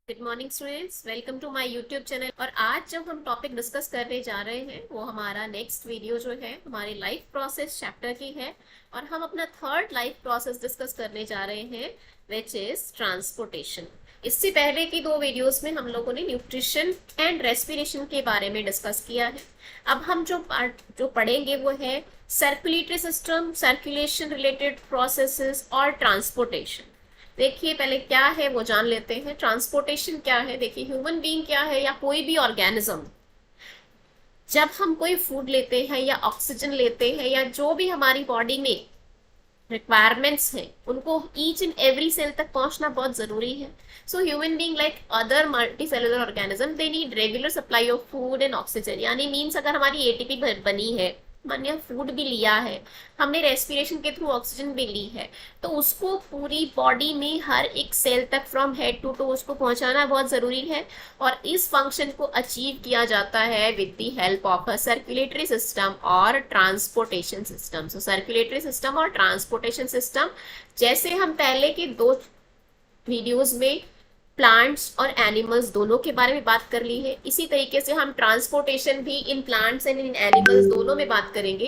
Good morning students, welcome to my YouTube channel. और आज जो हम टॉपिक डिस्कस करने जा रहे हैं वो हमारा नेक्स्ट वीडियो जो है हमारी लाइफ प्रोसेस चैप्टर की है। और हम अपना थर्ड लाइफ प्रोसेस डिस्कस करने जा रहे हैं विच इज ट्रांसपोर्टेशन। इससे पहले की दो वीडियोस में हम लोगों ने न्यूट्रिशन एंड रेस्पिरेशन के बारे में डिस्कस किया है। अब हम जो पढ़ेंगे वो है circulatory system, circulation related processes और ट्रांसपोर्टेशन। देखिए पहले क्या है वो जान लेते हैं। ट्रांसपोर्टेशन क्या है? देखिए ह्यूमन बीइंग क्या है या कोई भी ऑर्गेनिज्म, जब हम कोई फूड लेते हैं या ऑक्सीजन लेते हैं या जो भी हमारी बॉडी में रिक्वायरमेंट्स हैं उनको ईच एंड एवरी सेल तक पहुंचना बहुत जरूरी है। So human being like other multi cellular organism they need regular supply of food and oxygen. यानी मीन्स अगर हमारी एटीपी बनी है, मानिए फूड भी लिया है, हमने रेस्पिरेशन के थ्रू ऑक्सीजन भी ली है, तो उसको पूरी बॉडी में हर एक सेल तक फ्रॉम हेड टू टो उसको पहुंचाना बहुत जरूरी है। और इस फंक्शन को अचीव किया जाता है with the help of a circulatory system और ट्रांसपोर्टेशन सिस्टम। सो सर्कुलेटरी सिस्टम और ट्रांसपोर्टेशन सिस्टम, जैसे हम पहले के दो वीडियोस में प्लांट्स और एनिमल्स दोनों के बारे में बात कर ली है, इसी तरीके से हम ट्रांसपोर्टेशन भी in plants and in animals दोनों में बात करेंगे।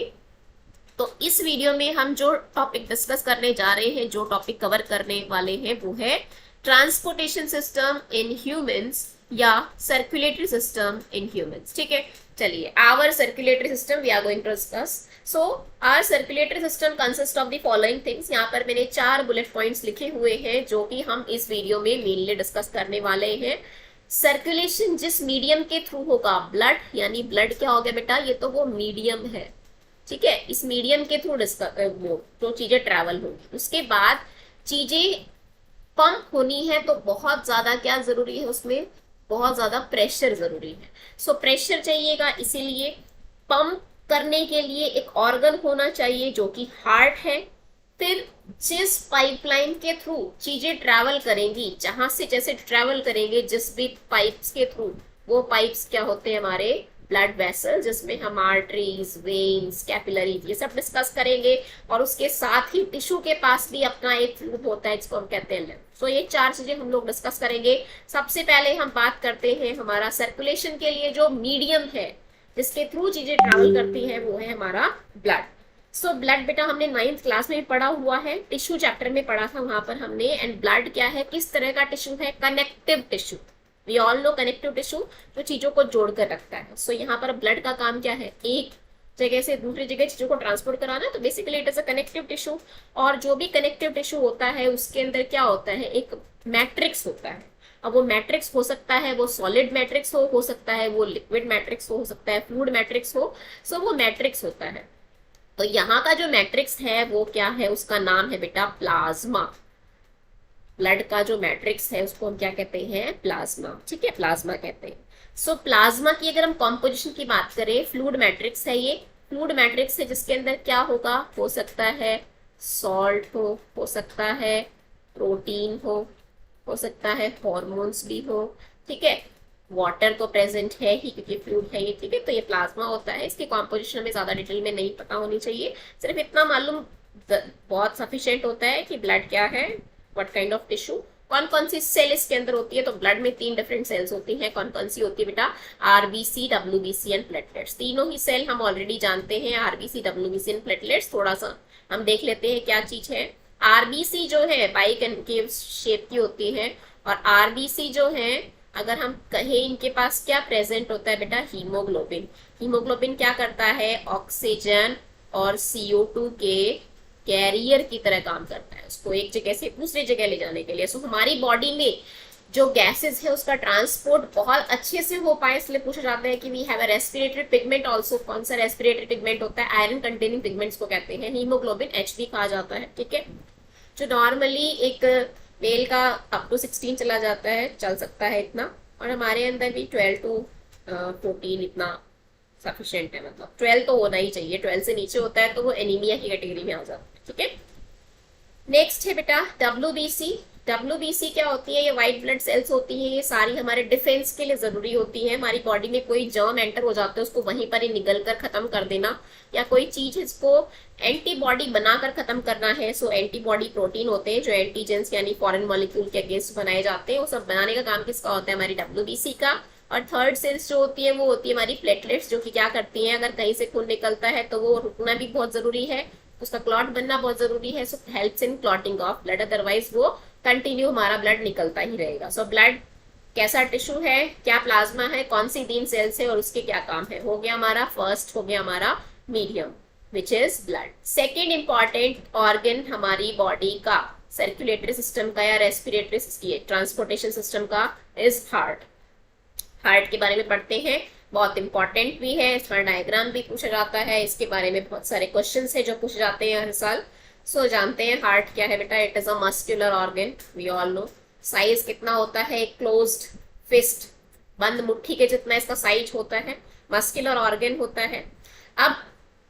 तो इस वीडियो में हम जो टॉपिक डिस्कस करने जा रहे हैं, जो टॉपिक कवर करने वाले हैं वो है ट्रांसपोर्टेशन सिस्टम इन ह्यूमंस या सर्कुलेटरी सिस्टम इन ह्यूमंस। ठीक है, चलिए our circulatory system we are going to discuss. So our circulatory system consist of the following things. यहाँ पर मैंने 4 बुलेट पॉइंट्स लिखे हुए हैं जो कि हम इस वीडियो में मेनली डिस्कस करने वाले हैं। सर्कुलेशन जिस मीडियम के थ्रू होगा, ब्लड, यानी ब्लड क्या हो गया बेटा, ये तो वो मीडियम है। ठीक है, इस मीडियम के थ्रू वो जो चीजें ट्रेवल होंगी। उसके बाद चीजें पंप होनी है तो बहुत ज्यादा क्या जरूरी है, उसमें बहुत ज्यादा प्रेशर जरूरी है। सो प्रेशर चाहिएगा, इसीलिए पंप करने के लिए एक ऑर्गन होना चाहिए जो कि हार्ट है। फिर जिस पाइपलाइन के थ्रू चीजें ट्रैवल करेंगी, जहां से जैसे ट्रैवल करेंगे जिस भी पाइप्स के थ्रू, वो पाइप्स क्या होते हैं हमारे ब्लड वेसल, जिसमें हम आर्टरीज, वेन्स, कैपिलरीज ये सब डिस्कस करेंगे। और उसके साथ ही टिश्यू के पास भी अपना एक फ्लूइड होता है जिसको हम कहते हैं लिम्फ। सो ये 4 चीजें हम लोग डिस्कस करेंगे। सबसे पहले हम बात करते हैं हमारा सर्कुलेशन के लिए जो मीडियम है जिसके थ्रू चीजें ट्रैवल करती है, वो है हमारा ब्लड। सो ब्लड बेटा हमने 9th क्लास में पढ़ा हुआ है, टिश्यू चैप्टर में पढ़ा था वहां पर हमने। एंड ब्लड क्या है, किस तरह का टिश्यू है, connective tissue. We all know connective tissue जो चीजों को जोड़कर रखता है। सो यहाँ पर ब्लड का काम क्या है, एक जगह से दूसरी जगह चीजों को ट्रांसपोर्ट कराना। तो basically it is a connective tissue. और जो भी कनेक्टिव टिश्यू होता है उसके अंदर क्या होता है, एक मैट्रिक्स होता है। अब वो मैट्रिक्स हो सकता है वो सॉलिड मैट्रिक्स हो सकता है वो लिक्विड मैट्रिक्स हो सकता है फ्लूइड मैट्रिक्स हो। सो वो मैट्रिक्स होता है। तो यहाँ का जो मैट्रिक्स है वो क्या है, उसका नाम है बेटा प्लाज्मा। ब्लड का जो मैट्रिक्स है उसको हम क्या कहते हैं, प्लाज्मा। ठीक है, प्लाज्मा कहते हैं। सो प्लाज्मा की अगर हम कॉम्पोजिशन की बात करें, फ्लूइड मैट्रिक्स है ये। फ्लूइड मैट्रिक्स है जिसके अंदर क्या होगा, हो सकता है सॉल्ट हो सकता है प्रोटीन हो सकता है हॉर्मोन्स भी हो। ठीक है, वाटर तो प्रेजेंट है ही क्योंकि फ्लूइड है ये। ठीक है, तो ये प्लाज्मा होता है। इसकी कॉम्पोजिशन में ज्यादा डिटेल में नहीं पता होनी चाहिए, सिर्फ इतना मालूम बहुत सफिशिएंट होता है कि ब्लड क्या है, व्हाट काइंड ऑफ टिश्यू, कौन कौन सी सेल इसके अंदर होती है। तो ब्लड में 3 डिफरेंट सेल्स होती हैं। कौन कौन सी होती है बेटा, आरबीसी, डब्ल्यूबीसी एंड प्लेटलेट्स। तीनों ही सेल हम ऑलरेडी जानते हैं, आरबीसी, डब्ल्यूबीसी एंड प्लेटलेट्स। थोड़ा सा हम देख लेते हैं क्या चीज है। आरबीसी जो है बाइकनकेव शेप की होती है। और आरबीसी जो है, अगर हम कहें इनके पास क्या प्रेजेंट होता है बेटा, हीमोग्लोबिन। हीमोग्लोबिन क्या करता है, ऑक्सीजन और CO2 के कैरियर की तरह काम करता है, उसको एक जगह से दूसरी जगह ले जाने के लिए। सो हमारी बॉडी में जो गैसेस है उसका ट्रांसपोर्ट बहुत अच्छे से हो पाए, इसलिए पूछा जाता है कि we have a respiratory pigment also. कौन सा रेस्पिरेटरी पिगमेंट होता है, आयरन कंटेनिंग पिगमेंट्स को कहते हैं, हीमोग्लोबिन H भी कहा जाता है। ठीक है, जो नॉर्मली एक मेल का अप टू 16 चला जाता है, चल सकता है इतना। और हमारे अंदर भी 12 to 14 इतना सफिशियंट है, मतलब 12 तो होना ही चाहिए। 12 से नीचे होता है तो वो एनीमिया की कैटेगरी में आ जाता है। ठीक है, नेक्स्ट है बेटा WBC। WBC क्या होती है? ये व्हाइट ब्लड सेल्स होती है, ये सारी हमारे डिफेंस के लिए जरूरी होती है। हमारी बॉडी में कोई जर्म एंटर हो जाता है उसको वहीं पर ही निगल कर खत्म कर देना, या कोई चीज इसको एंटीबॉडी बनाकर खत्म करना है। सो एंटीबॉडी प्रोटीन होते हैं जो एंटीजेंस यानी फॉरेन मॉलिक्यूल के अगेंस्ट बनाए जाते हैं, वो सब बनाने का काम किसका होता है? हमारी WBC का। और थर्ड सेल्स जो होती है वो होती है हमारी प्लेटलेट्स, जो कि क्या करती हैं, अगर कहीं से खून निकलता है तो वो रुकना भी बहुत जरूरी है, उसका क्लॉट बनना बहुत जरूरी है। So helps in clotting of blood, otherwise वो कंटिन्यू हमारा ब्लड निकलता ही रहेगा। सो ब्लड कैसा टिश्यू है, क्या प्लाज्मा है, कौन सी 3 सेल्स है और उसके क्या काम है? हो गया हमारा फर्स्ट, हो गया हमारा medium which is blood. Second important organ हमारी बॉडी का, सर्कुलेटरी सिस्टम का या रेस्पिरेटरी ट्रांसपोर्टेशन सिस्टम का, इज हार्ट। हार्ट के बारे में पढ़ते हैं, बहुत इंपॉर्टेंट भी है, इसका डायग्राम भी पूछा जाता है, इसके बारे में बहुत सारे क्वेश्चंस है जो पूछे जाते हैं हर साल। सो जानते हैं हार्ट क्या है बेटा? It is a muscular organ, we all know. Size कितना होता है? क्लोज्ड फिस्ट, बंद मुट्ठी के जितना इसका साइज होता है, मस्कुलर ऑर्गन होता है। अब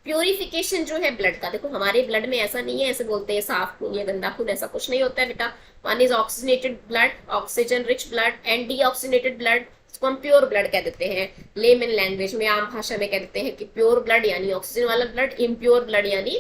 प्योरिफिकेशन जो है ब्लड का, देखो हमारे ब्लड में ऐसा नहीं है ऐसे बोलते हैं साफ खून या गंदा खून, ऐसा कुछ नहीं होता है बेटा। One is oxygenated blood, oxygen rich blood, and deoxygenated blood, इसको हम प्योर ब्लड कह देते हैं। लेमन लैंग्वेज में, आम भाषा में कह देते हैं कि प्योर ब्लड यानी ऑक्सीजन वाला ब्लड, इम्प्योर ब्लड यानी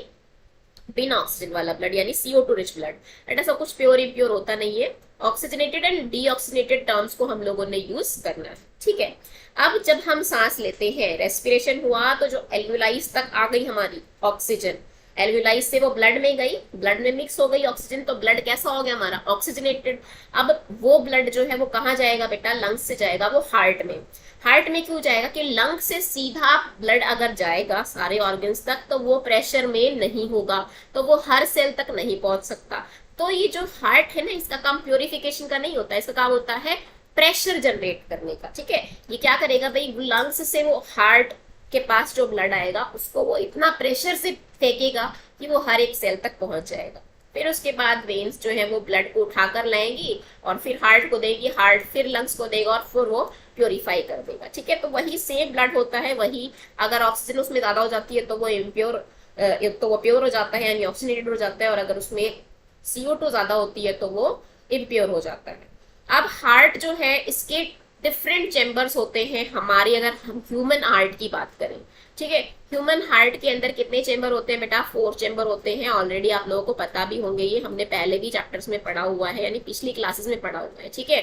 बिना ऑक्सीजन वाला ब्लड यानी CO2 रिच ब्लड। बट ऐसा कुछ प्योर इम्प्योर होता नहीं है। ऑक्सीजनेटेड एंड डीऑक्सीजनेटेड टर्म्स को हम लोगों ने यूज करना है, ठीक है। अब जब हम सांस लेते हैं, रेस्पिरेशन हुआ, तो जो एल्विलाइज तक आ गई हमारी ऑक्सीजन, एल्विलाइज से वो ब्लड में गई, ब्लड में मिक्स हो गई ऑक्सीजन, तो ब्लड कैसा हो गया हमारा? ऑक्सीजनेटेड। अब वो ब्लड जो है वो कहाँ जाएगा बेटा? लंग्स से जाएगा, वो हार्ट में। हार्ट में क्यों जाएगा? कि लंग से सीधा ब्लड अगर जाएगा सारे ऑर्गन्स तक तो वो प्रेशर में नहीं होगा, तो वो हर सेल तक नहीं पहुंच सकता। तो ये जो हार्ट है ना, इसका काम प्योरिफिकेशन का नहीं होता, इसका काम होता है प्रेशर जनरेट करने का, ठीक है। ये क्या करेगा भाई? लंग्स से वो हार्ट के पास जो ब्लड आएगा उसको वो इतना प्रेशर से फेंकेगा कि वो हर एक सेल तक पहुंच जाएगा। फिर उसके बाद वेन्स जो है वो ब्लड को उठाकर लाएंगी और फिर हार्ट को देगी, हार्ट फिर लंग्स को देगा और फिर वो प्योरीफाई कर देगा, ठीक है। तो वही सेम ब्लड होता है, वही अगर ऑक्सीजन उसमें ज्यादा हो जाती है तो वो इम्प्योर, तो वो प्योर हो जाता है यानी ऑक्सीजनेटेड हो जाता है, और अगर उसमें CO2 ज्यादा होती है तो वो इम्प्योर हो जाता है। अब हार्ट जो है इसके डिफरेंट चेम्बर्स होते हैं हमारी, अगर हम ह्यूमन हार्ट की बात करें, ठीक है। ह्यूमन हार्ट के अंदर कितने चेम्बर होते हैं बेटा? 4 चेम्बर होते हैं। ऑलरेडी आप लोगों को पता भी होंगे, ये हमने पहले भी चैप्टर्स में पढ़ा हुआ है, यानी पिछली क्लासेस में पढ़ा हुआ है, ठीक है।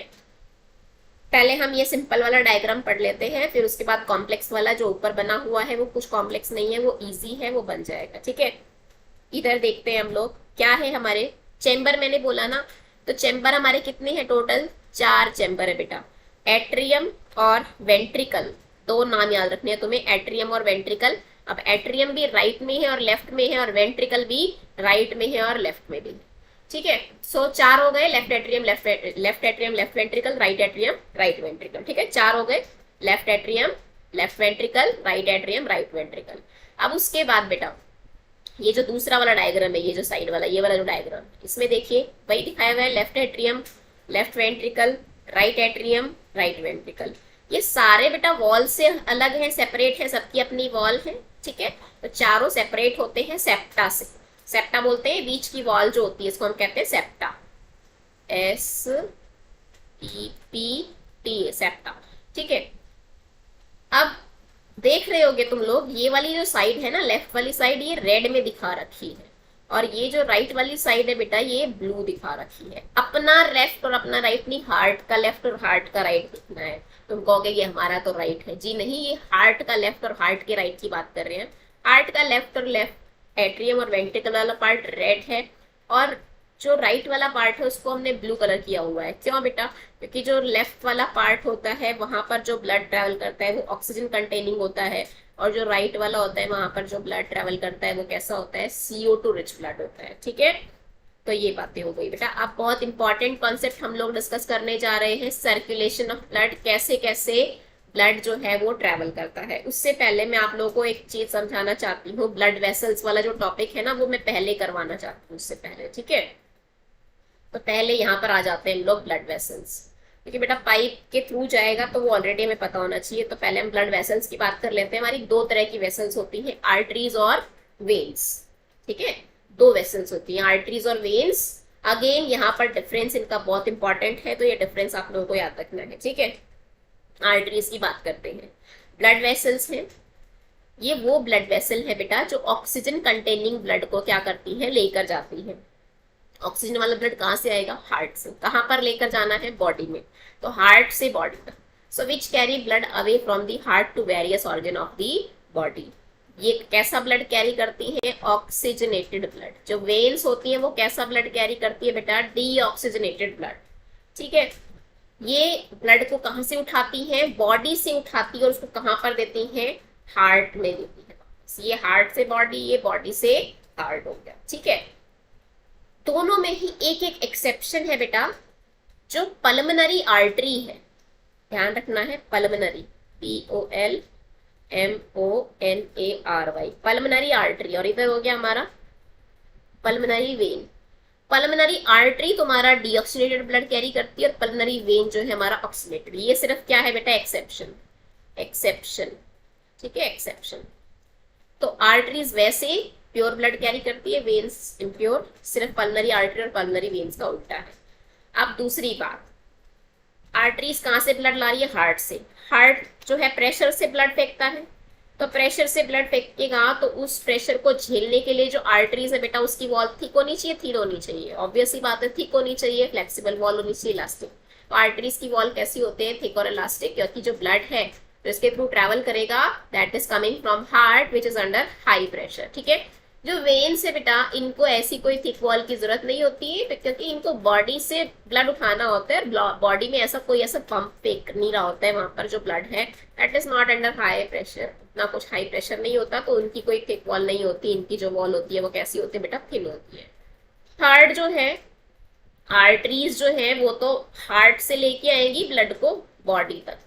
पहले हम ये सिंपल वाला डायग्राम पढ़ लेते हैं, फिर उसके बाद कॉम्प्लेक्स वाला जो ऊपर बना हुआ है वो कुछ कॉम्प्लेक्स नहीं है, वो इजी है, वो बन जाएगा, ठीक है। इधर देखते हैं हम लोग क्या है हमारे चेम्बर, मैंने बोला ना, तो चेम्बर हमारे कितने हैं टोटल? 4 चेम्बर है बेटा। एट्रियम और वेंट्रिकल, 2 नाम याद रखने हैं तुम्हें, एट्रियम और वेंट्रिकल। अब एट्रियम भी राइट में है और लेफ्ट में है, और वेंट्रिकल भी राइट में है और लेफ्ट में भी, ठीक है। सो 4 हो गए, left atrium, left atrium, left ventricle, right atrium, right ventricle, ठीक है। 4 हो गए, left atrium, left ventricle, right atrium, right ventricle. अब उसके बाद बेटा ये जो दूसरा वाला डायग्राम है, ये जो साइड वाला, ये वाला जो डायग्राम, इसमें देखिए वही दिखाया हुआ है, left atrium, left ventricle, right atrium, right ventricle. ये सारे बेटा वॉल से अलग है, सेपरेट है, सबकी अपनी वॉल है, ठीक है। तो चारों सेपरेट होते हैं सेप्टा से। सेप्टा बोलते हैं बीच की वॉल जो होती है, इसको हम कहते हैं सेप्टा, SEPT, सेप्टा, ठीक है। अब देख रहे होगे तुम लोग, ये वाली जो साइड है ना, लेफ्ट वाली साइड, ये रेड में दिखा रखी है, और ये जो राइट वाली साइड है बेटा ये ब्लू दिखा रखी है। अपना लेफ्ट और अपना राइट नहीं, हार्ट का लेफ्ट और हार्ट का राइट दिखना है। तुम कहोगे ये हमारा तो राइट है, जी नहीं, ये हार्ट का लेफ्ट और हार्ट के राइट की बात कर रहे हैं। हार्ट का लेफ्ट और लेफ्ट एट्रियम और वेंट्रिकल वाला पार्ट रेड है, और जो राइट वाला पार्ट है उसको हमने ब्लू कलर किया हुआ है। क्यों बेटा? क्योंकि जो लेफ्ट वाला पार्ट होता है वहां पर जो ब्लड ट्रेवल करता है वो ऑक्सीजन कंटेनिंग होता है, और जो राइट वाला होता है वहां पर जो ब्लड ट्रेवल करता है वो कैसा होता है? CO2 रिच ब्लड होता है, ठीक है। तो ये बातें हो गई बेटा। अब बहुत इंपॉर्टेंट कॉन्सेप्ट हम लोग डिस्कस करने जा रहे हैं, सर्कुलेशन ऑफ ब्लड, कैसे कैसे ब्लड जो है वो ट्रेवल करता है। उससे पहले मैं आप लोगों को एक चीज समझाना चाहती हूँ, ब्लड वेसल्स वाला जो टॉपिक है ना वो मैं पहले करवाना चाहती हूँ उससे पहले, ठीक है। तो पहले यहाँ पर आ जाते हैं हम लोग ब्लड वेसल्स, क्योंकि बेटा पाइप के थ्रू जाएगा तो वो ऑलरेडी हमें पता होना चाहिए। तो पहले हम ब्लड वेसल्स की बात कर लेते हैं। हमारी 2 तरह की वेसल्स होती हैं, आर्टरीज और वेन्स, ठीक है। 2 वेसल्स होती हैं, आर्टरीज और वेन्स। अगेन यहाँ पर डिफरेंस इनका बहुत इंपॉर्टेंट है, तो ये डिफरेंस आप लोगों को याद रखना है, ठीक है। आर्टरीज की बात करते हैं। ब्लड वेसल्स हैं, ये वो ब्लड वेसल है बेटा जो ऑक्सीजन कंटेनिंग ब्लड को क्या करती है, लेकर जाती है। ऑक्सीजन वाला ब्लड कहाँ से आएगा, हार्ट से। कहाँ पर लेकर जाना है, बॉडी में, तो हार्ट से बॉडी तक। So which carry blood away from the heart to various organ of the body. ये कैसा ब्लड कैरी करती है, ऑक्सीजनेटेड ब्लड। जो वेन्स होती है वो कैसा ब्लड कैरी करती है बेटा, डीऑक्सीजनेटेड ब्लड, ठीक है। ये ब्लड को कहाँ से उठाती है, बॉडी से उठाती है और उसको कहाँ पर देती है, हार्ट में देती है। ये हार्ट से बॉडी, ये बॉडी से हार्ट हो गया, ठीक है। दोनों में ही एक एक एक्सेप्शन है बेटा। जो पल्मनरी आर्टरी है, ध्यान रखना है, पल्मनरी, POLMONARY, पल्मनरी आर्टरी, और इधर हो गया हमारा पल्मनरी वेन। पल्मनरी आर्टरी तुम्हारा डीऑक्सीनेटेड ब्लड कैरी करती है और पल्मनरी वेन जो है हमारा ऑक्सीनेटेड। ये सिर्फ क्या है बेटा, एक्सेप्शन, एक्सेप्शन, ठीक है, एक्सेप्शन। तो आर्टरीज वैसे प्योर ब्लड कैरी करती है, वेन्स इम्प्योर। सिर्फ पल्मनरी आर्टरी और पल्मनरी वेन्स का उल्टा है। अब दूसरी बात, आर्टरीज कहाँ से ब्लड ला रही है, हार्ट से। हार्ट जो है प्रेशर से ब्लड फेंकता है, तो प्रेशर से ब्लड फेंकेगा तो उस प्रेशर को झेलने के लिए जो आर्टरीज है बेटा, उसकी वॉल थिक होनी चाहिए, थीन होनी चाहिए। ऑब्वियस ही बात है, थिक होनी चाहिए, फ्लेक्सिबल वॉल होनी चाहिए, इलास्टिक। तो आर्टरीज की वॉल कैसी होते हैं, थिक और इलास्टिक, क्योंकि जो ब्लड है तो इसके थ्रू ट्रेवल करेगा, that is coming from heart which is under high pressure, ठीक है। जो वेन्स है बेटा, इनको ऐसी कोई थिक वॉल की जरूरत नहीं होती है, क्योंकि इनको बॉडी से ब्लड उठाना होता है। बॉडी में ऐसा कोई ऐसा पंप फेंक नहीं रहा होता है, वहां पर जो ब्लड है that is not under high pressure, ना कुछ हाई प्रेशर नहीं होता, तो उनकी कोई थिक वॉल नहीं होती। इनकी जो वॉल होती है वो कैसी होती है बेटा, थिन होती है। थर्ड जो है, आर्टरीज जो है वो तो हार्ट से लेके आएंगी ब्लड को बॉडी तक,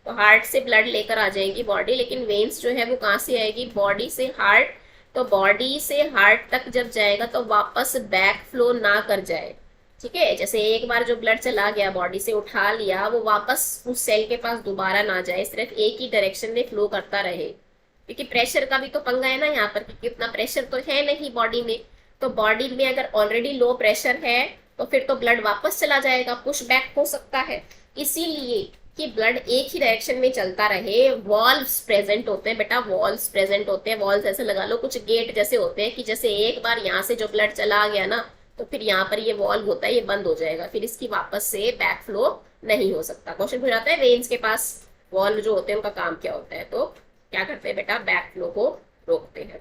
तो हार्ट से ब्लड लेकर आ जाएगी बॉडी। लेकिन वेन्स जो है वो कहाँ से आएगी, बॉडी से हार्ट। तो बॉडी से हार्ट तक जब जाएगा तो वापस बैक फ्लो ना कर जाए, ठीक है। जैसे एक बार जो ब्लड चला गया, बॉडी से उठा लिया, वो वापस उस सेल के पास दोबारा ना जाए, सिर्फ एक ही डायरेक्शन में फ्लो करता रहे। क्योंकि प्रेशर का भी तो पंगा है ना यहाँ पर, क्योंकि इतना प्रेशर तो है नहीं बॉडी में। तो बॉडी में अगर ऑलरेडी लो प्रेशर है तो फिर तो ब्लड वापस चला जाएगा, पुश बैक हो सकता है। इसीलिए कि ब्लड एक ही डायरेक्शन में चलता रहे, वॉल्व्स प्रेजेंट होते हैं बेटा, वॉल्व्स प्रेजेंट होते हैं। वॉल्व्स ऐसे लगा लो, कुछ गेट जैसे होते हैं कि जैसे एक बार यहाँ से जो ब्लड चला गया ना, तो फिर यहाँ पर ये वॉल्व होता है, ये बंद हो जाएगा, फिर इसकी वापस से बैक फ्लो नहीं हो सकता। क्वेश्चन हो जाता है, वेन्स के पास वॉल्व जो होते हैं उनका काम क्या होता है, तो क्या करते हैं बेटा, बैक फ्लो को रोकते हैं।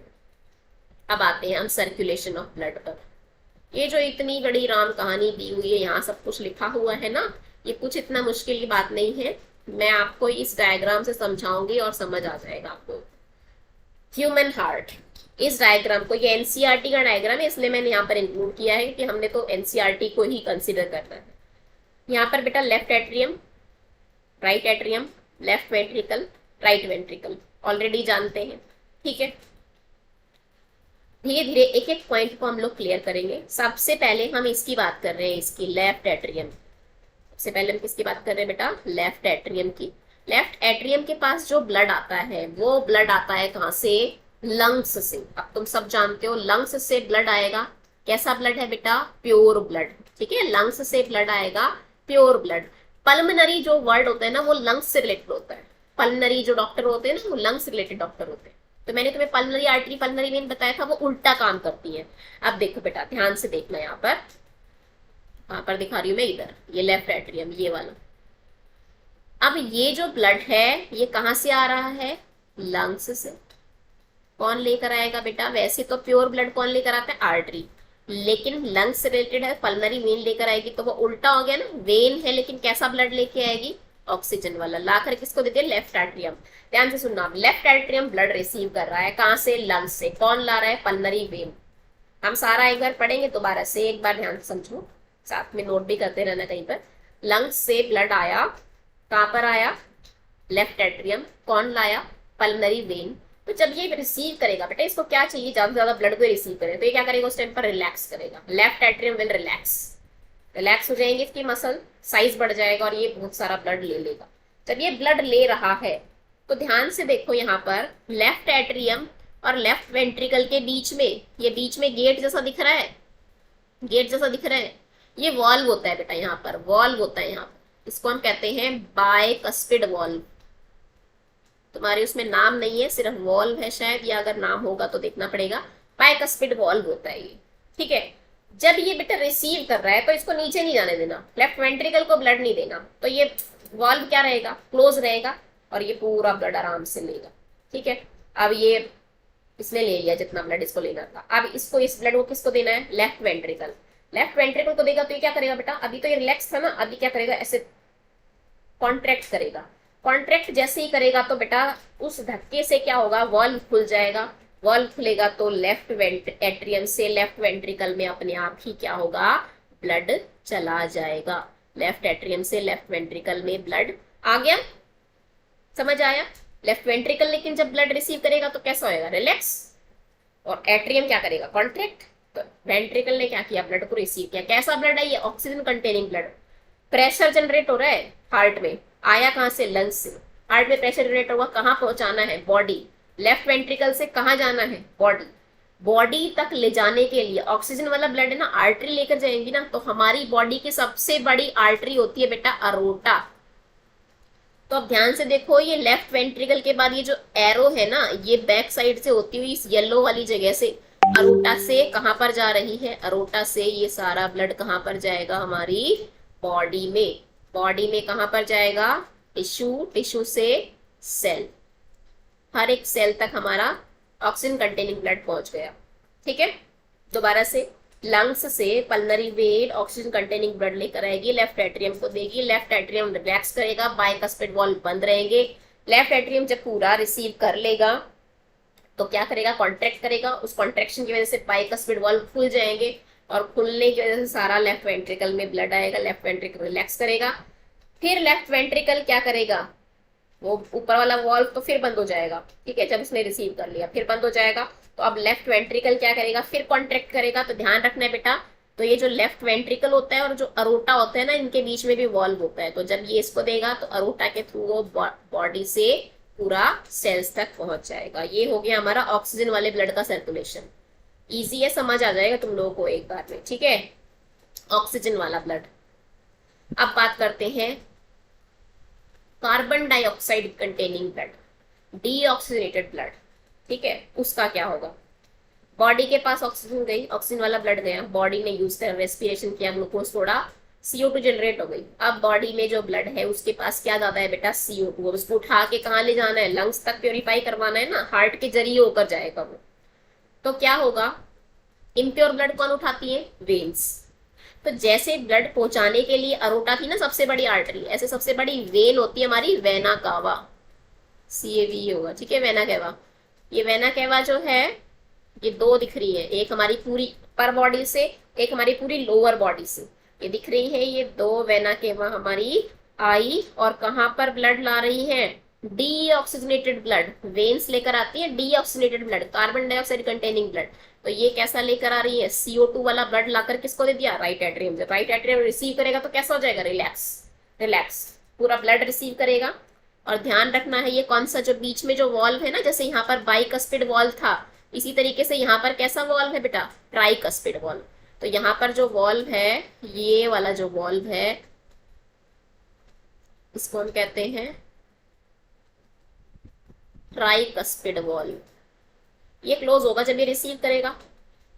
अब आते हैं हम सर्कुलेशन ऑफ ब्लड पर। ये जो इतनी बड़ी राम कहानी दी हुई है, यहाँ सब कुछ लिखा हुआ है ना, ये कुछ इतना मुश्किल की बात नहीं है। मैं आपको इस डायग्राम से समझाऊंगी और समझ आ जाएगा आपको। ह्यूमन हार्ट, इस डायग्राम को, ये एनसीईआरटी का डायग्राम है, इसलिए मैंने यहाँ पर इंक्लूड किया है कि हमने तो एनसीईआरटी को ही कंसिडर करना है। यहाँ पर बेटा left atrium, right atrium, left ventricle, right ventricle, already जानते हैं, ठीक है। धीरे धीरे एक एक पॉइंट को हम लोग क्लियर करेंगे। सबसे पहले हम इसकी बात कर रहे हैं, इसकी लेफ्ट एट्रियम। सबसे पहले हम किसकी बात कर रहे हैं बेटा, लेफ्ट एट्रियम की। लेफ्ट एट्रियम के पास जो ब्लड आता है वो ब्लड आता है कहाँ से, लंग्स से। अब तुम सब जानते हो लंग्स से ब्लड आएगा। कैसा ब्लड है बेटा, प्योर ब्लड, ठीक है। लंग्स से ब्लड आएगा, प्योर ब्लड। पल्मनरी जो वर्ड होता है ना, वो लंग्स से रिलेटेड होता है। पल्मनरी जो डॉक्टर होते हैं ना, वो लंग्स रिलेटेड डॉक्टर होते हैं। तो मैंने तुम्हें पल्मनरी आर्टरी, पल्मनरी वेन बताया था, वो उल्टा काम करती है। अब देखो बेटा, ध्यान से देखना, यहाँ पर दिखा रही हूं मैं, इधर ये लेफ्ट एट्रियम, ये वाला। अब ये जो ब्लड है ये कहां से आ रहा है, लंग्स से। कौन लेकर आएगा बेटा, वैसे तो प्योर ब्लड कौन लेकर आता है, आर्टरी, लेकिन लंग्स से रिलेटेड है, पल्मनरी वेन लेकर आएगी, तो वो उल्टा हो गया ना। वेन है लेकिन कैसा ब्लड लेके आएगी, ऑक्सीजन वाला। लाकर किसको देती है, लेफ्ट एट्रियम। ध्यान से सुनना, लेफ्ट एट्रियम ब्लड रिसीव कर रहा है कहां से, लंग्स से। कौन ला रहा है, पल्मनरी वेन। हम सारा एक बार पढ़ेंगे दोबारा से, एक बार ध्यान से समझो, साथ में नोट भी करते रहना कहीं पर। लंग्स से ब्लड आया, कहां पर आया, लेफ्ट एट्रियम। कौन लाया, पल्मनरी वेन। तो जब ये रिसीव करेगा बेटा, इसको क्या चाहिए, ज्यादा से ज्यादा ब्लड को रिसीव करे, तो ये क्या करेगा, उस टाइम पर रिलैक्स करेगा। Left atrium will relax, relax हो जाएंगे इसकी मसल, साइज बढ़ जाएगा और ये बहुत सारा ब्लड ले लेगा। जब ये ब्लड ले रहा है तो ध्यान से देखो, यहाँ पर लेफ्ट एट्रियम और लेफ्ट वेंट्रिकल के बीच में, ये बीच में गेट जैसा दिख रहा है, गेट जैसा दिख रहा है, ये वॉल्व होता है बेटा, यहाँ पर वॉल्व होता है यहाँ पर, इसको हम कहते हैं बायकस्पिड वॉल्व। तुम्हारे उसमें नाम नहीं है, सिर्फ वॉल्व है शायद, या अगर नाम होगा तो देखना पड़ेगा। बायकस्पिड वॉल्व होता है ये, ठीक है। जब ये बेटा रिसीव कर रहा है तो इसको नीचे नहीं जाने देना, लेफ्ट वेंट्रिकल को ब्लड नहीं देना, तो ये वॉल्व क्या रहेगा, क्लोज रहेगा, और ये पूरा ब्लड आराम से लेगा, ठीक है। अब ये इसने ले लिया जितना ब्लड इसको लेना था, अब इसको इस ब्लड को किसको देना है, लेफ्ट वेंट्रिकल। लेफ्ट वेंट्रिकल को देगा तो ये क्या करेगा बेटा, अभी तो ये रिलैक्स था ना, अभी क्या करेगा, ऐसे कॉन्ट्रैक्ट करेगा। कॉन्ट्रैक्ट जैसे ही करेगा तो बेटा उस धक्के से क्या होगा, वॉल्व खुल जाएगा। वॉल्व खुलेगा तो लेफ्ट एट्रियम से लेफ्ट वेंट्रिकल में अपने आप ही क्या होगा, ब्लड चला जाएगा। लेफ्ट एट्रियम से लेफ्ट वेंट्रिकल में ब्लड आ गया, समझ आया। लेफ्ट वेंट्रिकल लेकिन जब ब्लड रिसीव करेगा तो कैसा होएगा, रिलैक्स, और एट्रियम क्या करेगा, कॉन्ट्रैक्ट। तो वेंट्रिकल ने क्या किया, ब्लड को रिसीव किया। कैसा ब्लड है ये, oxygen containing blood. Pressure generate हो रहा है हार्ट में, आया कहां से, लंग्स से। हार्ट में प्रेशर जनरेट होगा, कहां पहुंचाना है, बॉडी। लेफ्ट वेंट्रिकल से कहां जाना है, बॉडी। बॉडी तक ले जाने के लिए ऑक्सीजन वाला ब्लड है ना, आर्टरी लेकर जाएंगी ना, तो हमारी बॉडी की सबसे बड़ी आर्टरी होती है बेटा अरोटा। तो अब ध्यान से देखो, ये लेफ्ट वेंट्रिकल के बाद ये जो एरो है ना, ये बैक साइड से होती हुई इस येलो वाली जगह से अरोटा से कहां पर जा रही है, अरोटा से ये सारा ब्लड कहां पर जाएगा, हमारी बॉडी में। बॉडी में कहां पर जाएगा, टिश्यू, टिश्यू से सेल, हर एक सेल तक हमारा ऑक्सीजन कंटेनिंग ब्लड पहुंच गया, ठीक है। दोबारा से, लंग्स से pulmonary when oxygen containing blood लेकर आएगी, लेफ्ट एट्रियम को देगी, लेफ्ट एट्रियम रिलैक्स करेगा, बायकस्पिड वॉल्व बंद रहेंगे। लेफ्ट एट्रियम जब पूरा रिसीव कर लेगा तो क्या करेगा, कॉन्ट्रैक्ट करेगा, उस कॉन्ट्रैक्शन की वजह से बायकस्पिड वॉल्व खुल जाएंगे, और खुलने की वजह से सारा लेफ्ट वेंट्रिकल में ब्लड आएगा, लेफ्ट वेंट्रिकल रिलैक्स करेगा। फिर लेफ्ट वेंट्रिकल क्या करेगा, वो ऊपर वाला वॉल्व तो फिर बंद हो जाएगा, ठीक है, जब इसने रिसीव कर लिया फिर बंद हो जाएगा। तो अब लेफ्ट वेंट्रिकल क्या करेगा, फिर कॉन्ट्रैक्ट करेगा। तो ध्यान रखना है बेटा, तो ये जो लेफ्ट वेंट्रिकल होता है और जो अरोटा होता है ना, इनके बीच में भी वॉल्व होता है। तो जब ये इसको देगा तो अरोटा के थ्रू वो बॉडी से पूरा सेल्स तक पहुंच जाएगा। ये हो गया हमारा ऑक्सीजन वाले ब्लड का सर्कुलेशन। इजी है, समझ आ जाएगा तुम लोगों को एक बार में, ठीक है, ऑक्सीजन वाला ब्लड। अब बात करते हैं carbon dioxide containing blood, deoxygenated blood, ठीक है, उसका क्या होगा। बॉडी के पास ऑक्सीजन गई, ऑक्सीजन वाला ब्लड गया, बॉडी ने यूज कर रेस्पिरेशन किया, ग्लूकोज छोड़ा, CO2 जनरेट हो गई। अब बॉडी में जो ब्लड है उसके पास क्या ज्यादा है बेटा, CO2। अब उसको उठा के कहाँ ले जाना है, लंग्स तक प्योरीफाई करवाना है ना, हार्ट के जरिए होकर जाएगा वो। तो क्या होगा, इम्प्योर ब्लड कौन उठाती है, वेन्स। तो जैसे ब्लड पहुंचाने के लिए अरोटा थी ना सबसे बड़ी आर्टरी, ऐसे सबसे बड़ी वेन होती है हमारी वेना कावा, CAVA होगा, ठीक है, वेना कैवा। ये वेना कैवा जो है ये दो दिख रही है, एक हमारी पूरी अपर बॉडी से, एक हमारी पूरी लोअर बॉडी से, ये दिख रही है, ये दो वेना कैवा हमारी आई, और कहां पर ब्लड ला रही है, डीऑक्सीजनेटेड ब्लड। वेन्स लेकर आती है deoxygenated blood, carbon dioxide containing blood. तो ये कैसा लेकर आ रही है, CO2 वाला ब्लड लाकर किसको दे दिया, राइट एट्रियम। जब राइट एट्रियम रिसीव करेगा तो कैसा हो जाएगा, रिलैक्स, रिलैक्स, पूरा ब्लड रिसीव करेगा। और ध्यान रखना है, ये कौन सा जो बीच में जो वॉल्व है ना, जैसे यहाँ पर बाइकस्पिड वॉल्व था, इसी तरीके से यहाँ पर कैसा वॉल्व है बेटा, ट्राइकस्पिड वॉल्व। तो यहाँ पर जो वॉल्व है, ये वाला जो वॉल्व है, इसको हम कहते हैं ट्राइकस्पिड वॉल्व। ये क्लोज होगा जब ये रिसीव करेगा।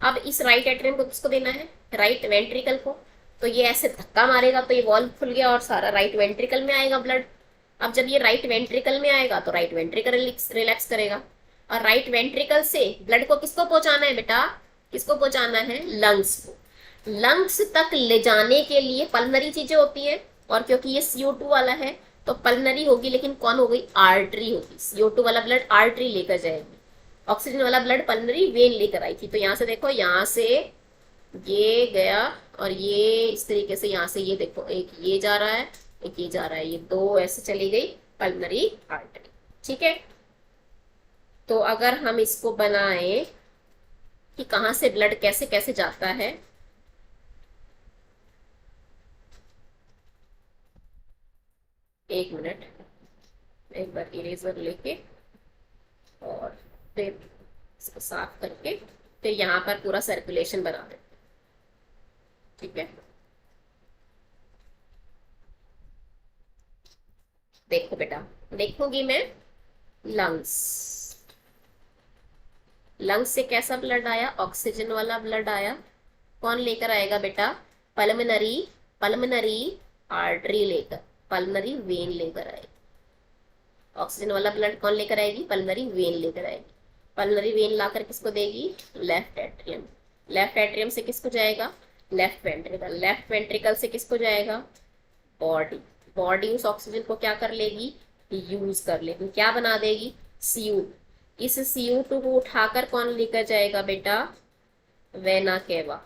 अब इस राइट एट्रियम को किसको देना है, राइट वेंट्रिकल को। तो ये ऐसे धक्का मारेगा तो ये वॉल्व खुल गया और सारा राइट वेंट्रिकल में आएगा ब्लड। अब जब ये राइट वेंट्रिकल में आएगा तो राइट वेंट्रिकल रिलैक्स करेगा, और राइट वेंट्रिकल से ब्लड को किसको पहुंचाना है बेटा, किसको पहुंचाना है, लंग्स को। लंग्स तक ले जाने के लिए पल्मनरी चीजें होती है, और क्योंकि ये CO2 वाला है तो पल्मनरी होगी, लेकिन कौन हो गई, आर्टरी होगी। CO2 वाला ब्लड आर्टरी लेकर जाएगी, ऑक्सीजन वाला ब्लड पल्मनरी वेन लेकर आई थी। तो यहाँ से देखो, यहाँ से ये गया, और ये इस तरीके से यहाँ से ये देखो, एक ये जा रहा है, एक ये जा रहा है, ये दो ऐसे चली गई पल्मनरी आर्टरी, ठीक है। तो अगर हम इसको बनाए कि कहाँ से ब्लड कैसे कैसे जाता है, एक मिनट, एक बार इरेजर लेके और फिर इसको साफ करके फिर यहाँ पर पूरा सर्कुलेशन बना देते। ठीक है, देखो बेटा, देखूंगी मैं लंग्स। लंग्स से कैसा ब्लड आया? ऑक्सीजन वाला ब्लड आया। कौन लेकर आएगा बेटा? पल्मनरी, पल्मनरी आर्टरी लेकर, पल्मनरी वेन लेकर आएगी। ऑक्सीजन वाला ब्लड कौन लेकर आएगी? पल्मनरी वेन लेकर आएगी। पल्मनरी वेन लाकर किसको देगी? Left atrium. लेफ्ट एट्रियम से किसको जाएगा? Left ventricle. लेफ्ट वेंट्रिकल से किसको जाएगा? बॉडी। बॉडी उस ऑक्सीजन को क्या कर लेगी? यूज कर लेगी। क्या बना देगी? सीयू। इस CO2 को उठाकर कौन लेकर जाएगा बेटा? Vena cava.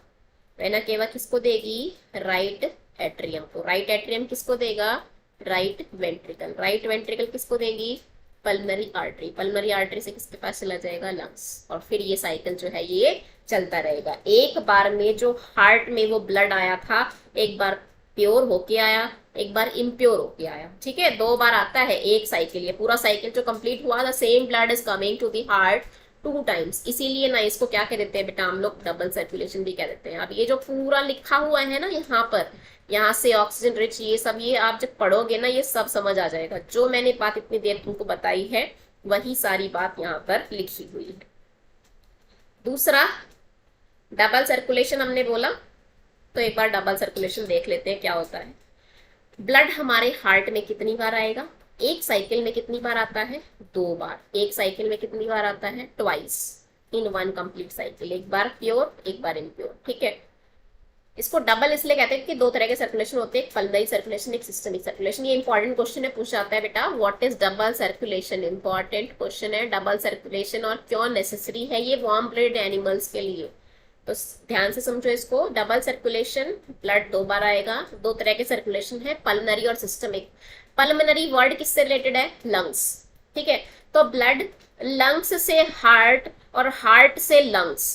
वेना केवा किसको देगी? राइट एट्रियम को। राइट एट्रियम किसको देगा? Right ventricle. राइट वेंट्रिकल किसको देगी? Pulmonary artery. पल्मनरी आर्टरी से किसके पास चला जाएगा? लंग्स। और फिर ये साइकिल जो है ये चलता रहेगा। एक बार में जो हार्ट में वो ब्लड आया था, एक बार प्योर होके आया, एक बार इम्प्योर होके आया। ठीक है, 2 बार आता है एक साइकिल। ये पूरा साइकिल जो कंप्लीट हुआ, the same blood is coming to the heart 2 times. इसीलिए ना इसको क्या कह देते हैं बेटा हम लोग? डबल सर्कुलेशन भी कह देते हैं। अब ये जो पूरा लिखा हुआ है ना यहाँ पर, यहाँ से ऑक्सीजन रिच, ये सब ये आप जब पढ़ोगे ना ये सब समझ आ जाएगा। जो मैंने बात इतनी देर तुमको बताई है वही सारी बात यहाँ पर लिखी हुई है। दूसरा, डबल सर्कुलेशन हमने बोला, तो एक बार डबल सर्कुलेशन देख लेते हैं क्या होता है। ब्लड हमारे हार्ट में कितनी बार आएगा? एक साइकिल में कितनी बार आता है? 2 बार। एक साइकिल में कितनी बार आता है? Twice in 1 complete cycle. एक बार प्योर, एक बार इम्प्योर। ठीक है, इसको डबल इसलिए कहते हैं कि 2 तरह के सर्कुलेशन होते हैं, एक पल्मनरी सर्कुलेशन, एक सिस्टमिक सर्कुलेशन। ये इंपॉर्टेंट क्वेश्चन है, पूछा जाता है बेटा what is double circulation. Important question है डबल सर्कुलेशन, और क्यों नेसेसरी है ये वार्म ब्लड एनिमल्स के लिए। तो ध्यान से समझो इसको। डबल सर्कुलेशन, ब्लड 2 बार आएगा। 2 तरह के सर्कुलेशन है, पल्मनरी और सिस्टमिक। पल्मनरी वर्ड किससे रिलेटेड है? लंग्स। ठीक है, तो ब्लड लंग्स से हार्ट और हार्ट से लंग्स,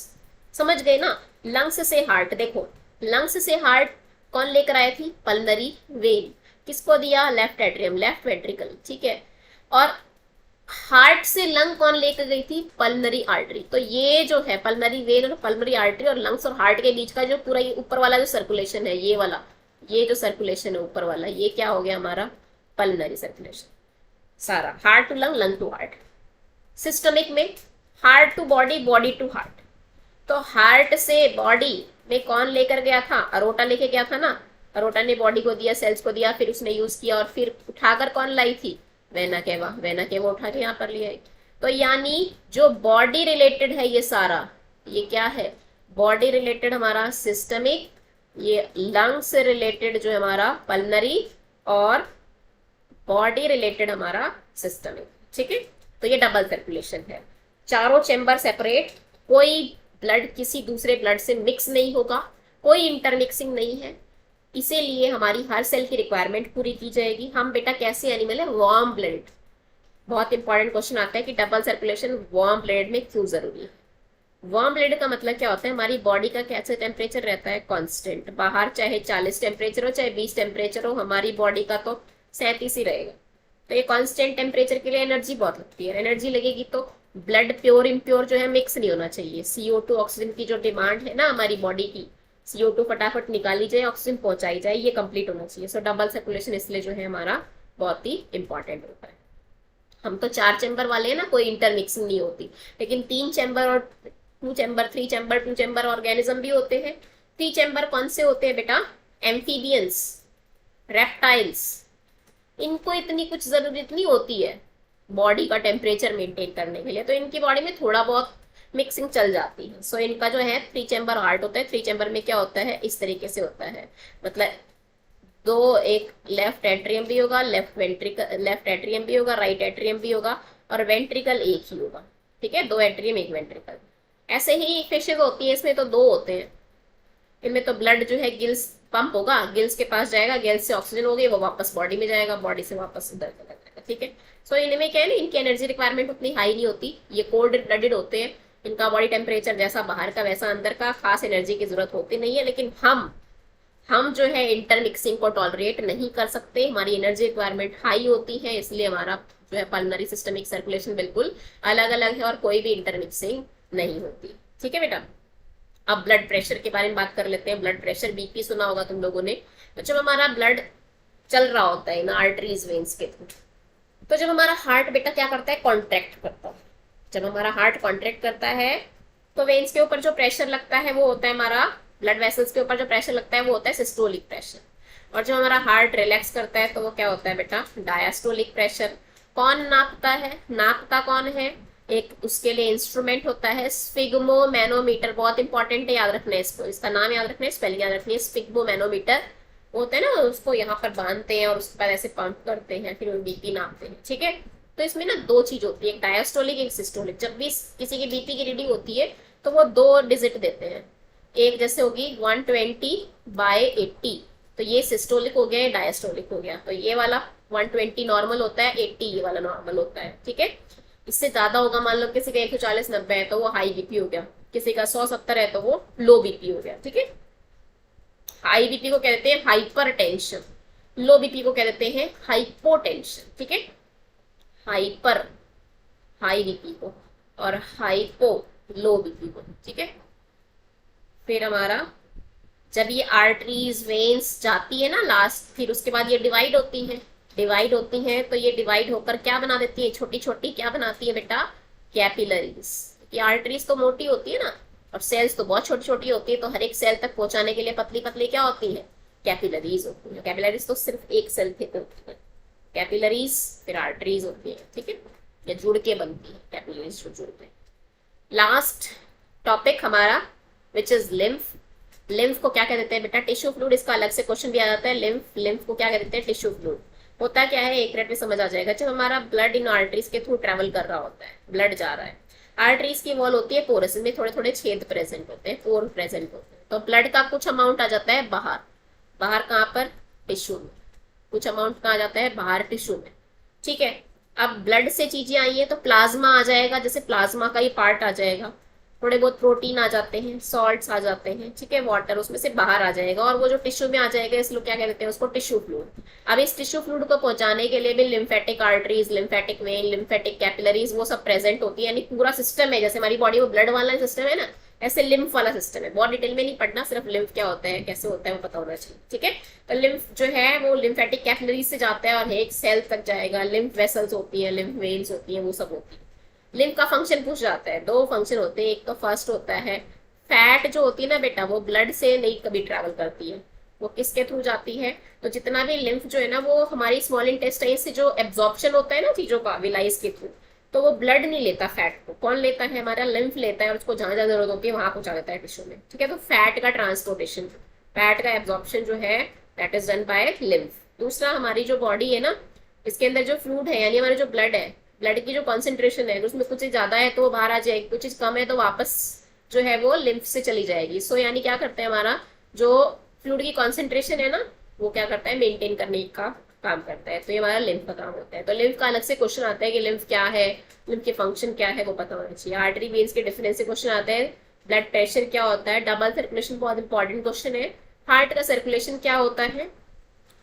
समझ गए ना? लंग्स से हार्ट, देखो लंग्स से हार्ट कौन लेकर आए थी? Pulmonary when. किसको दिया? Left atrium, left ventricle. ठीक है, और हार्ट से लंग कौन लेकर गई थी? Pulmonary artery. तो ये जो है पल्मनरी वेन और पल्मनरी आर्टरी और लंग्स और हार्ट के बीच का जो पूरा ये ऊपर वाला जो सर्कुलेशन है, ये वाला, ये जो सर्कुलेशन है ऊपर वाला, ये क्या हो गया हमारा? पल्मनरी सर्कुलेशन सारा, heart to lung, lung to heart. Systemic में heart to body, body to heart. तो हार्ट से बॉडी में कौन लेकर गया था? अरोटा लेके गया था ना। अरोटा ने बॉडी को दिया, सेल्स को दिया, फिर उसने यूज किया, और फिर उठाकर कौन लाई थी? Vena cava. वेना केवा उठा के यहाँ पर लिया। तो यानी जो बॉडी रिलेटेड है ये सारा, ये क्या है? बॉडी रिलेटेड हमारा सिस्टमिक, ये लंग से रिलेटेड जो है हमारा पल्मनरी, और बॉडी रिलेटेड हमारा सिस्टमिक। ठीक है, तो ये डबल सर्कुलेशन है। चारों चेंबर सेपरेट, कोई ब्लड किसी दूसरे ब्लड से मिक्स नहीं होगा, कोई इंटरमिक्सिंग नहीं है। इसीलिए हमारी हर सेल की रिक्वायरमेंट पूरी की जाएगी। हम बेटा कैसे एनिमल है? Warm blood. बहुत इंपॉर्टेंट क्वेश्चन आता है कि डबल सर्कुलेशन वार्म ब्लड में क्यों जरूरी है। वार्म ब्लड का मतलब क्या होता है? हमारी बॉडी का कैसे टेम्परेचर रहता है? कांस्टेंट। बाहर चाहे 40 टेम्परेचर हो, चाहे 20 टेम्परेचर हो, हमारी बॉडी का तो 37 ही रहेगा। तो ये कांस्टेंट टेम्परेचर के लिए एनर्जी बहुत लगती है। एनर्जी लगेगी तो ब्लड प्योर इम्प्योर जो है मिक्स नहीं होना चाहिए। CO2 ऑक्सीजन की जो डिमांड है ना हमारी बॉडी की, CO2 फटाफट निकाली जाए, ऑक्सीजन पहुंचाई जाए, ये कंप्लीट होना चाहिए। सो डबल सर्कुलेशन इसलिए जो है हमारा बहुत ही इंपॉर्टेंट होता है। हम तो 4 चैम्बर वाले हैं ना, कोई इंटरमिक्सिंग नहीं होती, लेकिन 3 चैम्बर और 2 चैम्बर, 3 चैम्बर, 2 चैम्बर ऑर्गेनिज्म भी होते हैं। 3 चैम्बर कौन से होते हैं बेटा? Amphibians, reptiles. इनको इतनी कुछ जरूरत नहीं होती है बॉडी का टेम्परेचर मेंटेन करने के लिए, तो इनकी बॉडी में थोड़ा बहुत मिक्सिंग चल जाती है। सो इनका जो है 3 चैम्बर हार्ट होता है। 3 चैम्बर में क्या होता है? इस तरीके से होता है, मतलब 2, एक लेफ्ट एट्रियम भी होगा, लेफ्ट वेंट्रिकल, लेफ्ट एट्रियम भी होगा, राइट एट्रियम भी होगा, और वेंट्रिकल एक ही होगा। ठीक है, 2 एट्रियम, 1 वेंट्रिकल। ऐसे ही फिशेज होती है, इसमें तो 2 होते हैं। इनमें तो ब्लड जो है गिल्स पंप होगा, गिल्स के पास जाएगा, गिल्स से ऑक्सीजन होगी, वो वापस बॉडी में जाएगा, बॉडी से वापस उधर चला जाएगा। ठीक है, सो इनमें क्या है ना, इनकी एनर्जी रिक्वायरमेंट उतनी हाई नहीं होती। ये कोल्ड ब्लडेड होते हैं, इनका बॉडी टेम्परेचर जैसा बाहर का वैसा अंदर का, खास एनर्जी की जरूरत होती नहीं है। लेकिन हम जो है इंटरमिक्सिंग को टॉलरेट नहीं कर सकते, हमारी एनर्जी रिक्वायरमेंट हाई होती है, इसलिए हमारा जो है पल्मनरी सिस्टमिक सर्कुलेशन बिल्कुल अलग अलग है और कोई भी इंटरमिक्सिंग नहीं होती। ठीक है बेटा, अब ब्लड प्रेशर के बारे में बात कर लेते हैं। ब्लड प्रेशर, बीपी सुना होगा तुम लोगों ने। तो जब हमारा ब्लड चल रहा होता है ना आर्टरीज वेन्स के थ्रू, तो जब हमारा हार्ट बेटा क्या करता है, कॉन्ट्रैक्ट करता है। जब हमारा हार्ट कॉन्ट्रैक्ट करता है तो वेन्स के ऊपर जो प्रेशर लगता है वो होता है हमारा, ब्लड वेसल्स के ऊपर जो प्रेशर लगता है वो होता है सिस्टोलिक प्रेशर। और जब हमारा हार्ट रिलैक्स करता है तो वो क्या होता है बेटा, डायस्टोलिक प्रेशर। कौन नापता है, नापता कौन है, एक उसके लिए इंस्ट्रूमेंट होता है स्फिग्मोमैनोमीटर। बहुत इंपॉर्टेंट है, याद रखना है इसको, इसका नाम याद रखना है, स्पेलिंग याद रखनी है। स्फिग्मोमैनोमीटर होता है ना, उसको यहाँ पर बांधते हैं और उसके बाद ऐसे पंप करते हैं, फिर बीपी नापते हैं। ठीक है, तो इसमें ना दो चीज होती है, एक डायस्टोलिक एक सिस्टोलिक। जब भी किसी की बीपी की रीडिंग होती है तो वो दो डिजिट देते हैं, एक जैसे होगी 120/80, तो ये सिस्टोलिक हो गया, ये डायस्टोलिक हो गया। तो ये वाला 120 नॉर्मल होता है, 80 ये वाला नॉर्मल होता है। ठीक है, इससे ज्यादा होगा, मान लो किसी का 140/90 है तो वो हाई बीपी हो गया, किसी का 170 है तो वो लो बीपी हो गया। ठीक है, हाई बीपी को कहते हैं हाइपर टेंशन, लो बीपी को कह देते हैं हाइपोटेंशन। ठीक है, हाइपर हाई बीपी को और हाइपो लो बीपी को। ठीक है, फिर हमारा जब ये आर्टरीज वेन्स जाती है ना लास्ट, फिर उसके बाद ये डिवाइड होती है, डिवाइड होती हैं तो ये डिवाइड होकर क्या बना देती है, छोटी छोटी क्या बनाती है बेटा, कैपिलरीज। ये आर्टरीज तो मोटी होती है ना, और सेल्स तो बहुत छोटी छोटी होती है, तो हर एक सेल तक पहुंचाने के लिए पतली पतली क्या होती है, कैपिलरीज होती है। कैपिलरीज तो सिर्फ एक सेल थे होती है, कैपिलरीज फिर आर्टरीज होती है। ठीक है, ये जुड़ के बनती है कैपिलरीज, जो जुड़ते हैं। लास्ट टॉपिक हमारा विच इज लिम्फ। लिम्फ को क्या कह देते हैं बेटा, टिश्यू फ्लूइड। इसका अलग से क्वेश्चन भी आ जाता है, लिम्फ, लिम्फ को क्या कह देते हैं, टिश्यू फ्लूइड। होता क्या है, एक मिनट में समझ आ जाएगा। जब हमारा ब्लड इन आर्टरीज के थ्रू ट्रेवल कर रहा होता है, ब्लड जा रहा है, आर्टरीज की वॉल होती है पोरस, में थोड़े थोड़े छेद प्रेजेंट होते हैं, पोर प्रेजेंट होते हैं, तो ब्लड का कुछ अमाउंट आ जाता है बाहर। बाहर कहाँ पर, टिश्यू में। कुछ अमाउंट कहाँ जाता है, बाहर टिश्यू में। ठीक है, अब ब्लड से चीजें आई है तो प्लाज्मा आ जाएगा, जैसे प्लाज्मा का ही पार्ट आ जाएगा, थोड़े बहुत प्रोटीन आ जाते हैं, सॉल्ट्स आ जाते हैं। ठीक है, वाटर उसमें से बाहर आ जाएगा और वो जो टिश्यू में आ जाएगा, इसलिए क्या कहते हैं उसको, टिश्यू फ्लूइड। अब इस टिश्यू फ्लूइड को पहुंचाने के लिए भी lymphatic arteries, lymphatic when, lymphatic capillaries वो सब प्रेजेंट होती है। यानी पूरा सिस्टम है, जैसे हमारी बॉडी में ब्लड वाला सिस्टम है ना, ऐसे लिम्फ वाला सिस्टम है। बहुत डिटेल में नहीं पढ़ना, सिर्फ लिम्फ क्या होता है, कैसे होता है वो पता होना चाहिए। ठीक है, तो लिम्फ जो है वो लिम्फेटिक कैपिलरीज से जाता है और एक सेल तक जाएगा। लिम्फ वेसल्स होती है, लिम्फ वेन्स होती है, वो सब होती है। लिम्फ का फंक्शन पूछ जाता है, दो फंक्शन होते हैं। एक तो फर्स्ट होता है फैट जो होती है ना बेटा, वो ब्लड से नहीं कभी ट्रैवल करती है, वो किसके थ्रू जाती है, तो जितना भी लिम्फ जो है ना वो हमारी स्मॉल इंटेस्टाइन से जो एब्जॉर्प्शन होता है ना चीजों का विलाइज के थ्रू, तो वो ब्लड नहीं लेता फैट को। कौन लेता है, हमारा लिम्फ लेता है, और उसको जहां जहां जरूरत होती है वहां पहुंचा देता है टिश्यू में। ठीक है, तो फैट का ट्रांसपोर्टेशन, फैट का एब्जॉर्प्शन जो है that is done by lymph. दूसरा, हमारी जो बॉडी है ना, इसके अंदर जो फ्लूइड है, यानी हमारा जो ब्लड है, ब्लड की जो कॉन्सेंट्रेशन है, उसमें कुछ ज्यादा है तो वो बाहर आ जाएगी, कुछ चीज कम है तो वापस जो है वो लिम्फ से चली जाएगी। सो यानी क्या करते हैं, हमारा जो फ्लूइड की कॉन्सेंट्रेशन है ना, वो क्या करता है, मेंटेन करने का काम करता है। तो ये हमारा लिम्फ का काम होता है। तो लिम्फ का अलग से क्वेश्चन आता है कि लिम्फ क्या है, लिम्फ के फंक्शन क्या है, वो पता होना चाहिए। आर्टरी वेन्स के डिफरेंस से क्वेश्चन आता है। ब्लड प्रेशर क्या होता है, डबल सर्कुलेशन बहुत इंपॉर्टेंट क्वेश्चन है। हार्ट का सर्कुलेशन क्या होता है,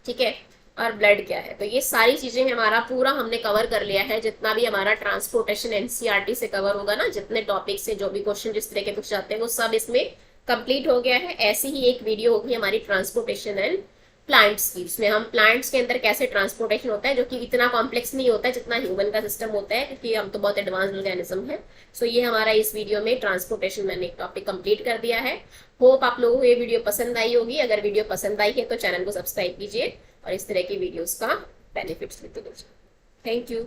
ठीक है, और ब्लड क्या है। तो ये सारी चीजें हमारा पूरा हमने कवर कर लिया है, जितना भी हमारा ट्रांसपोर्टेशन एनसीईआरटी से कवर होगा ना, जितने टॉपिक से जो भी क्वेश्चन जिस तरह के पूछ जाते हैं वो सब इसमें कंप्लीट हो गया है। ऐसी ही एक वीडियो होगी हमारी ट्रांसपोर्टेशन एंड प्लांट्स की, उसमें हम प्लांट्स के अंदर कैसे ट्रांसपोर्टेशन होता है, जो कि इतना कॉम्प्लेक्स नहीं होता है जितना ह्यूमन का सिस्टम होता है, क्योंकि हम तो बहुत एडवांस ऑर्गेनिज्म है। सो ये हमारा इस वीडियो में ट्रांसपोर्टेशन मैंने एक टॉपिक कंप्लीट कर दिया है। होप आप लोगों को ये वीडियो पसंद आई होगी। अगर वीडियो पसंद आई है तो चैनल को सब्सक्राइब कीजिए और इस तरह की वीडियोस का बेनिफिट्स लेते रहिए। Thank you.